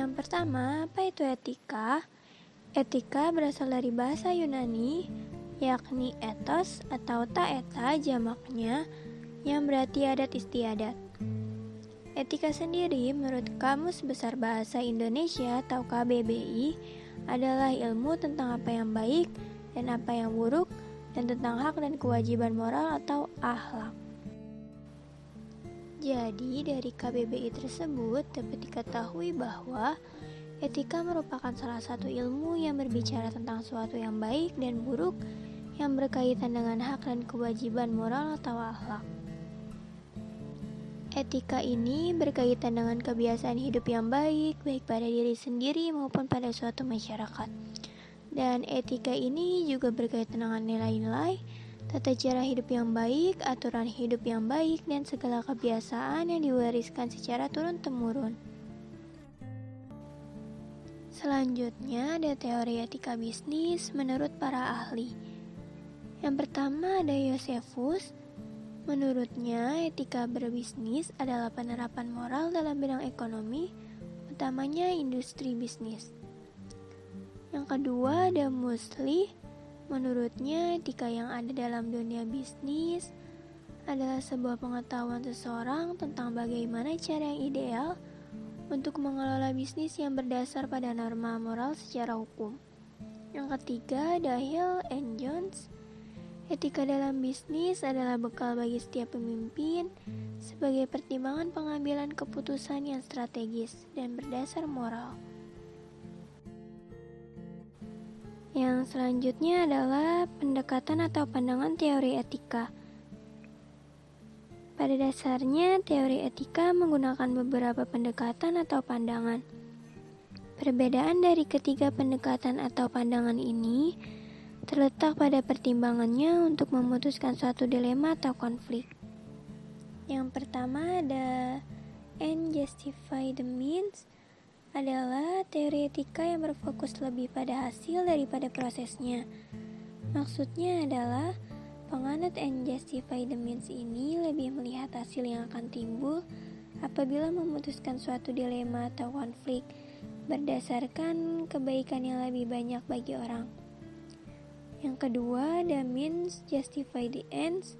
Yang pertama, apa itu etika? Etika berasal dari bahasa Yunani, yakni ethos atau taeta jamaknya, yang berarti adat istiadat. Etika sendiri menurut Kamus Besar Bahasa Indonesia atau KBBI adalah ilmu tentang apa yang baik dan apa yang buruk, dan tentang hak dan kewajiban moral atau akhlak. Jadi dari KBBI tersebut dapat diketahui bahwa etika merupakan salah satu ilmu yang berbicara tentang sesuatu yang baik dan buruk yang berkaitan dengan hak dan kewajiban moral atau akhlak. Etika ini berkaitan dengan kebiasaan hidup yang baik pada diri sendiri maupun pada suatu masyarakat. Dan etika ini juga berkaitan dengan nilai-nilai, tata cara hidup yang baik, aturan hidup yang baik, dan segala kebiasaan yang diwariskan secara turun-temurun. Selanjutnya ada teori etika bisnis menurut para ahli. Yang pertama ada Josephus. Menurutnya, etika berbisnis adalah penerapan moral dalam bidang ekonomi, utamanya industri bisnis. Yang kedua ada Musli. Menurutnya, etika yang ada dalam dunia bisnis adalah sebuah pengetahuan seseorang tentang bagaimana cara yang ideal untuk mengelola bisnis yang berdasar pada norma moral secara hukum. Yang ketiga ada Hill and Jones. Etika dalam bisnis adalah bekal bagi setiap pemimpin sebagai pertimbangan pengambilan keputusan yang strategis dan berdasar moral. Yang selanjutnya adalah pendekatan atau pandangan teori etika. Pada dasarnya, teori etika menggunakan beberapa pendekatan atau pandangan. Perbedaan dari ketiga pendekatan atau pandangan ini terletak pada pertimbangannya untuk memutuskan suatu dilema atau konflik. Yang pertama ada end justify the means, adalah teori etika yang berfokus lebih pada hasil daripada prosesnya. Maksudnya adalah penganut end justify the means ini lebih melihat hasil yang akan timbul apabila memutuskan suatu dilema atau konflik berdasarkan kebaikan yang lebih banyak bagi orang. Yang kedua, the means justify the ends,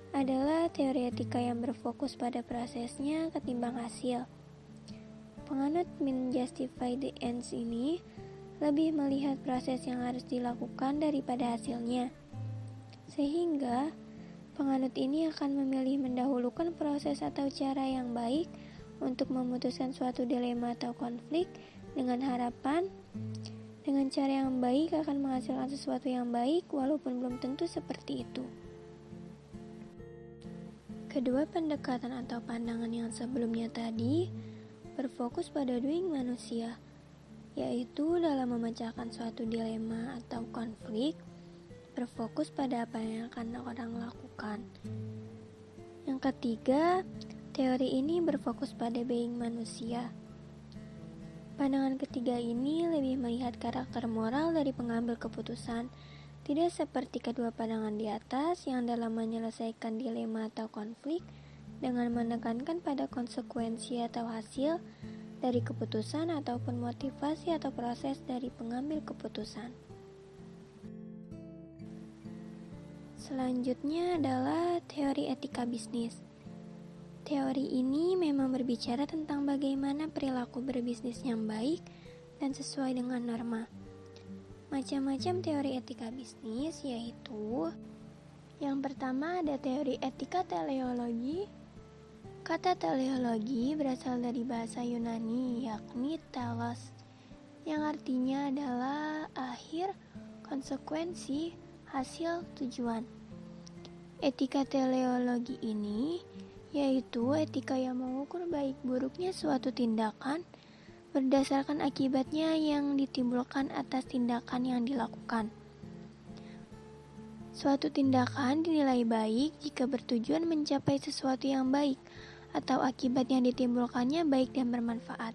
adalah teori etika yang berfokus pada prosesnya ketimbang hasil. Penganut means justify the ends ini lebih melihat proses yang harus dilakukan daripada hasilnya. Sehingga, penganut ini akan memilih mendahulukan proses atau cara yang baik untuk memutuskan suatu dilema atau konflik dengan harapan dengan cara yang baik akan menghasilkan sesuatu yang baik walaupun belum tentu seperti itu. Kedua pendekatan atau pandangan yang sebelumnya tadi berfokus pada doing manusia, yaitu dalam memecahkan suatu dilema atau konflik berfokus pada apa yang akan orang lakukan. Yang ketiga, teori ini berfokus pada being manusia. Pandangan ketiga ini lebih melihat karakter moral dari pengambil keputusan, tidak seperti kedua pandangan di atas yang dalam menyelesaikan dilema atau konflik dengan menekankan pada konsekuensi atau hasil dari keputusan ataupun motivasi atau proses dari pengambil keputusan. Selanjutnya adalah teori etika bisnis. Teori ini memang berbicara tentang bagaimana perilaku berbisnis yang baik dan sesuai dengan norma. Macam-macam teori etika bisnis, yaitu yang pertama ada teori etika teleologi. Kata teleologi berasal dari bahasa Yunani, yakni telos, yang artinya adalah akhir, konsekuensi, hasil, tujuan. Etika teleologi ini yaitu etika yang mengukur baik buruknya suatu tindakan berdasarkan akibatnya yang ditimbulkan atas tindakan yang dilakukan. Suatu tindakan dinilai baik jika bertujuan mencapai sesuatu yang baik atau akibat yang ditimbulkannya baik dan bermanfaat.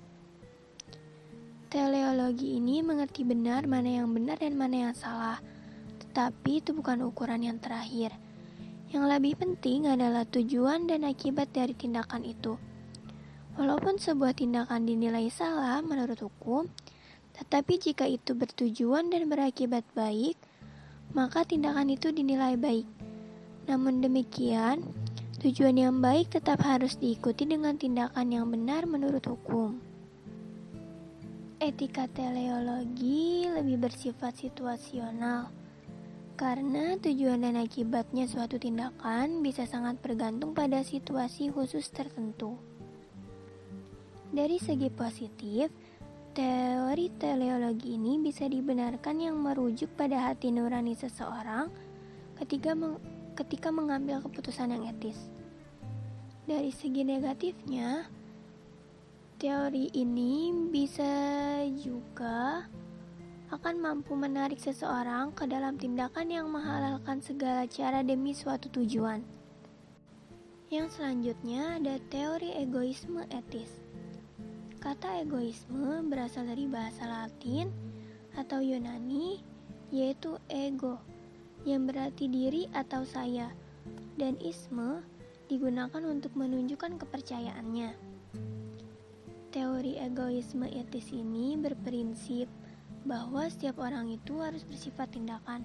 Teleologi ini mengerti benar mana yang benar dan mana yang salah, tetapi itu bukan ukuran yang terakhir. Yang lebih penting adalah tujuan dan akibat dari tindakan itu. Walaupun sebuah tindakan dinilai salah menurut hukum, tetapi jika itu bertujuan dan berakibat baik, maka tindakan itu dinilai baik. Namun demikian, tujuan yang baik tetap harus diikuti dengan tindakan yang benar menurut hukum. Etika teleologi lebih bersifat situasional, karena tujuan dan akibatnya suatu tindakan bisa sangat bergantung pada situasi khusus tertentu. Dari segi positif, teori teleologi ini bisa dibenarkan yang merujuk pada hati nurani seseorang ketika mengambil keputusan yang etis. Dari segi negatifnya, teori ini bisa juga akan mampu menarik seseorang ke dalam tindakan yang menghalalkan segala cara demi suatu tujuan. Yang selanjutnya ada teori egoisme etis. Kata egoisme berasal dari bahasa Latin atau Yunani, yaitu ego, yang berarti diri atau saya, dan isme digunakan untuk menunjukkan kepercayaannya. Teori egoisme etis ini berprinsip bahwa setiap orang itu harus bersifat tindakan,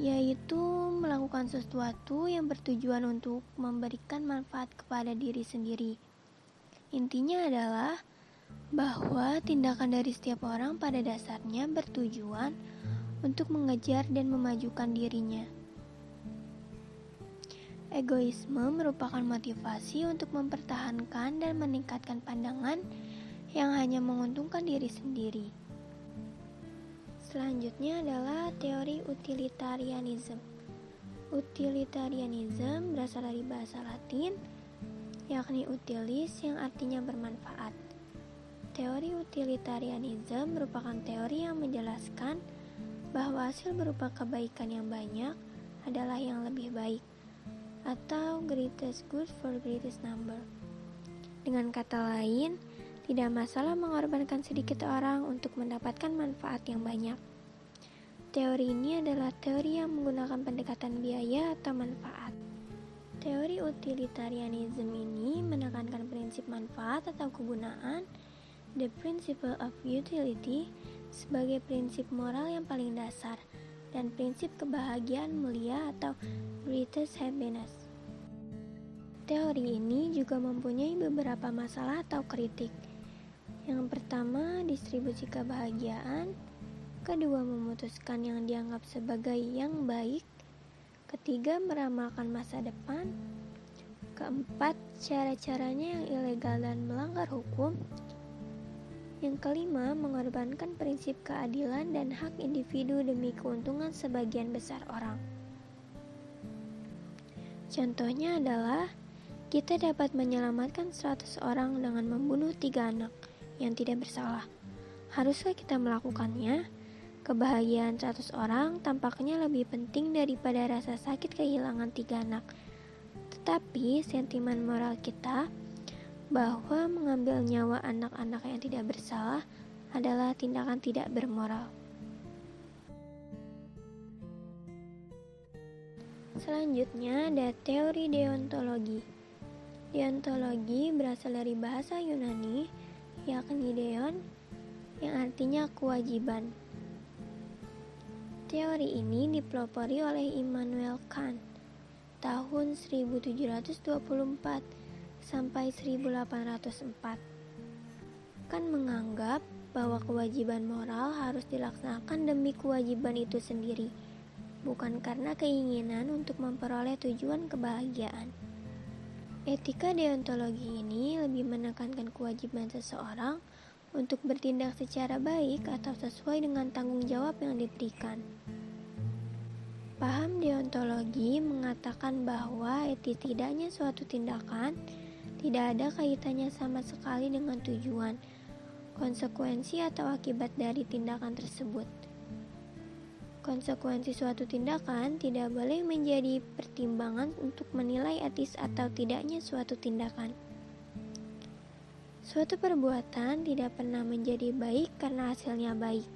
yaitu melakukan sesuatu yang bertujuan untuk memberikan manfaat kepada diri sendiri. Intinya adalah bahwa tindakan dari setiap orang pada dasarnya bertujuan untuk mengejar dan memajukan dirinya. Egoisme merupakan motivasi untuk mempertahankan dan meningkatkan pandangan yang hanya menguntungkan diri sendiri. Selanjutnya adalah teori utilitarianism. Utilitarianism berasal dari bahasa Latin, yakni utilis yang artinya bermanfaat. Teori utilitarianism merupakan teori yang menjelaskan bahwa hasil berupa kebaikan yang banyak adalah yang lebih baik, atau greatest good for greatest number. Dengan kata lain, tidak masalah mengorbankan sedikit orang untuk mendapatkan manfaat yang banyak. Teori ini adalah teori yang menggunakan pendekatan biaya atau manfaat. Teori utilitarianism ini menekankan prinsip manfaat atau kegunaan, the principle of utility, sebagai prinsip moral yang paling dasar, dan prinsip kebahagiaan mulia atau greatest happiness. Teori ini juga mempunyai beberapa masalah atau kritik. Yang pertama, distribusi kebahagiaan. Kedua, memutuskan yang dianggap sebagai yang baik. Ketiga, meramalkan masa depan. Keempat, cara-caranya yang ilegal dan melanggar hukum. Yang kelima, mengorbankan prinsip keadilan dan hak individu demi keuntungan sebagian besar orang. Contohnya adalah, kita dapat menyelamatkan 100 orang dengan membunuh 3 anak yang tidak bersalah. Haruskah kita melakukannya? Kebahagiaan 100 orang tampaknya lebih penting daripada rasa sakit kehilangan 3 anak. Tetapi sentimen moral kita bahwa mengambil nyawa anak-anak yang tidak bersalah adalah tindakan tidak bermoral. Selanjutnya ada teori deontologi. Deontologi berasal dari bahasa Yunani, yakni deon, yang artinya kewajiban. Teori ini dipelopori oleh Immanuel Kant tahun 1724 sampai 1804. Kant menganggap bahwa kewajiban moral harus dilaksanakan demi kewajiban itu sendiri, bukan karena keinginan untuk memperoleh tujuan kebahagiaan. Etika deontologi ini lebih menekankan kewajiban seseorang untuk bertindak secara baik atau sesuai dengan tanggung jawab yang diberikan. Paham deontologi mengatakan bahwa etis tidaknya suatu tindakan tidak ada kaitannya sama sekali dengan tujuan, konsekuensi atau akibat dari tindakan tersebut. Konsekuensi suatu tindakan tidak boleh menjadi pertimbangan untuk menilai etis atau tidaknya suatu tindakan. Suatu perbuatan tidak pernah menjadi baik karena hasilnya baik.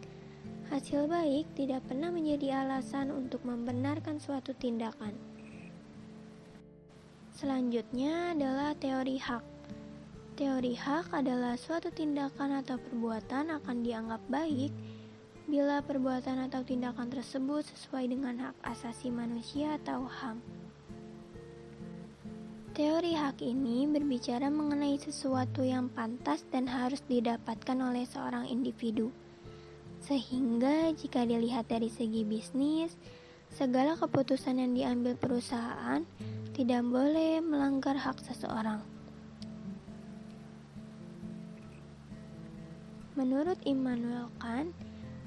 Hasil baik tidak pernah menjadi alasan untuk membenarkan suatu tindakan. Selanjutnya adalah teori hak. Teori hak adalah suatu tindakan atau perbuatan akan dianggap baik bila perbuatan atau tindakan tersebut sesuai dengan hak asasi manusia atau HAM. Teori hak ini berbicara mengenai sesuatu yang pantas dan harus didapatkan oleh seorang individu. Sehingga jika dilihat dari segi bisnis, segala keputusan yang diambil perusahaan tidak boleh melanggar hak seseorang. Menurut Immanuel Kant,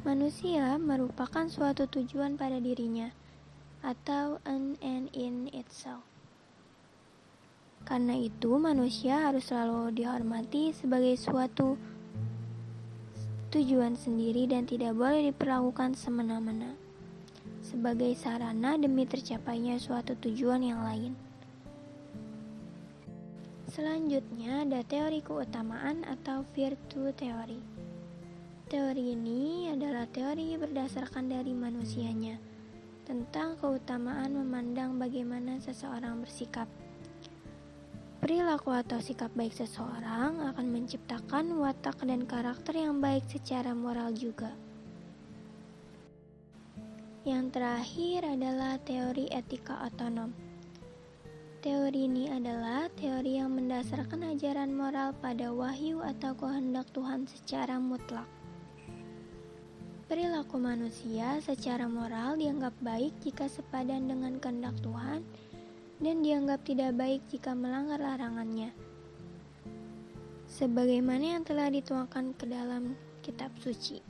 manusia merupakan suatu tujuan pada dirinya, atau an end in itself. Karena itu, manusia harus selalu dihormati sebagai suatu tujuan sendiri dan tidak boleh diperlakukan semena-mena, sebagai sarana demi tercapainya suatu tujuan yang lain. Selanjutnya ada teori keutamaan atau virtue theory. Teori ini adalah teori berdasarkan dari manusianya tentang keutamaan memandang bagaimana seseorang bersikap. Perilaku atau sikap baik seseorang akan menciptakan watak dan karakter yang baik secara moral juga. Yang terakhir adalah teori etika otonom. Teori ini adalah teori yang mendasarkan ajaran moral pada wahyu atau kehendak Tuhan secara mutlak. Perilaku manusia secara moral dianggap baik jika sepadan dengan kehendak Tuhan dan dianggap tidak baik jika melanggar larangannya. Sebagaimana yang telah dituangkan ke dalam kitab suci.